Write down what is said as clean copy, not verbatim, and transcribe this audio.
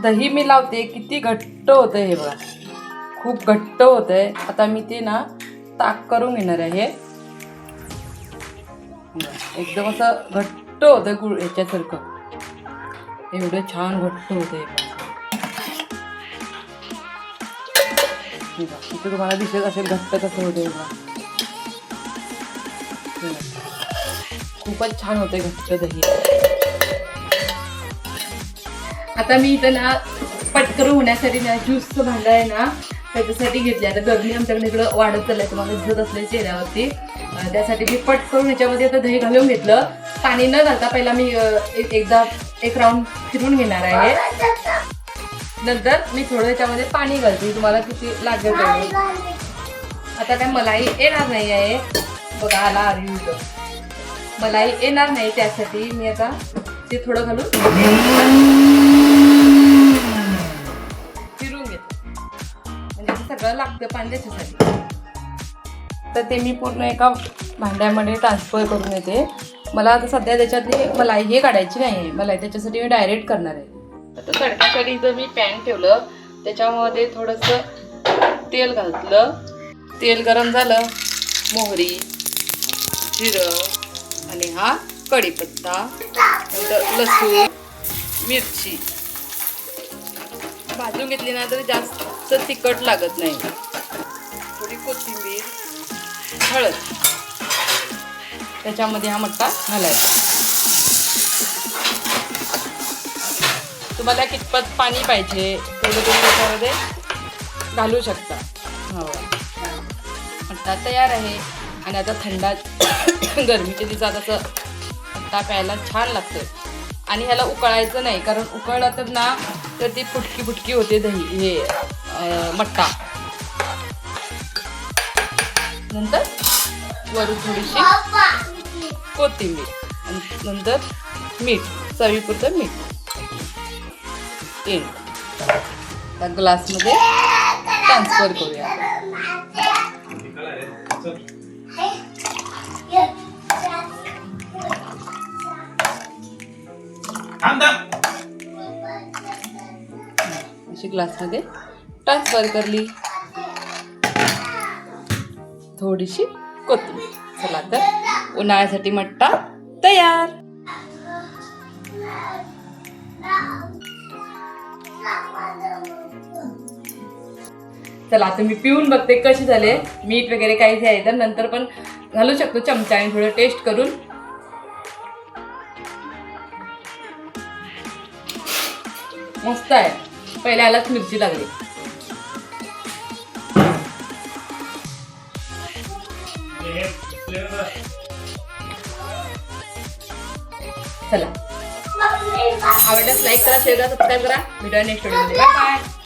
दही मी लावते किती घट्ट होतंय हे बघा, खूप घट्ट होतंय. आता मी ते ना ताक करून घेणार आहे. एकदम असं घट्ट होतंय गुळ ह्याच्यासारखं, एवढं छान घट्ट होतंय. इथे तुम्हाला दिसत असेल घट्ट कसं होतंय बघा, खूपच छान होते घट्ट दही. आता मी इथं ना पटकन होण्यासाठी ना ज्यूसचं भांडं आहे ना त्याच्यासाठी घेतले. आता गरमी आमच्याकडे इकडं वाढत चाललंय, तुम्हाला दिसत असले चेहऱ्यावरती. त्यासाठी मी पटकन ह्याच्यामध्ये आता दही घालून घेतलं. पाणी न घालता पहिला मी एकदा एक राऊंड फिरून घेणार आहे. नंतर मी थोडं ह्याच्यामध्ये पाणी घालते, तुम्हाला किती लागेल तेवढं. आता काय मलाई येणार नाही आहे बघा, आला आरी मलाई येणार नाही, त्यासाठी मी आता ते थोडं घालून फिरून घेते, म्हणजे सगळं लागतं पाणी त्याच्यासाठी. तर ते मी पूर्ण एका भांड्यामध्ये ट्रान्सफर करून येते. मला आता सध्या त्याच्यातली मलाई हे काढायची नाही आहे, मलाई त्याच्यासाठी मी डायरेक्ट करणार आहे. आता तडकासाठी जर मी पॅन ठेवलं, त्याच्यामध्ये थोडंसं तेल घातलं. तेल गरम झालं, मोहरी, जिरं आणि हा कढीपत्ता, नंतर लसूण, मिरची भाजून घेतली ना तर जास्त तिखट लागत नाही. थोडी कोथिंबीर, हळद, त्याच्यामध्ये हा मट्टा घालायचा. तुम्हाला कितपत पाणी पाहिजे तेवढं तुम्ही त्याच्यामध्ये घालू शकता. हो, मट्टा तयार आहे. आणि आता थंडा गरमीच्या दिवसात असं मट्टा प्यायला छान लागतं. आणि ह्याला उकळायचं नाही, कारण उकळलं तर ना तर ती फुटकी फुटकी होते दही हे मट्टा. नंतर वरून थोडीशी कोथिंबीर आणि नंतर मीठ, चवीपुरतं मीठ. त्या ग्लासमध्ये ट्रान्सफर करूया. अशी ग्लासमध्ये ट्रान्सफर करली. थोडीशी कोथिंबीर. चला तर उन्हाळ्यासाठी मट्टा तयार. चला आता मी पिऊन बघते कशी झाले. मीठ वगैरे काही आहे तर नंतर पण घालू शकतो चमच्याने थोडं टेस्ट करून. मस्त आहे. पहिल्या आलाच मिरची लागली. चला आवडल्यास लाईक करा, शेअर करा, सबस्क्राईब करा. भेटूया नेक्स्ट व्हिडिओमध्ये. Bye bye.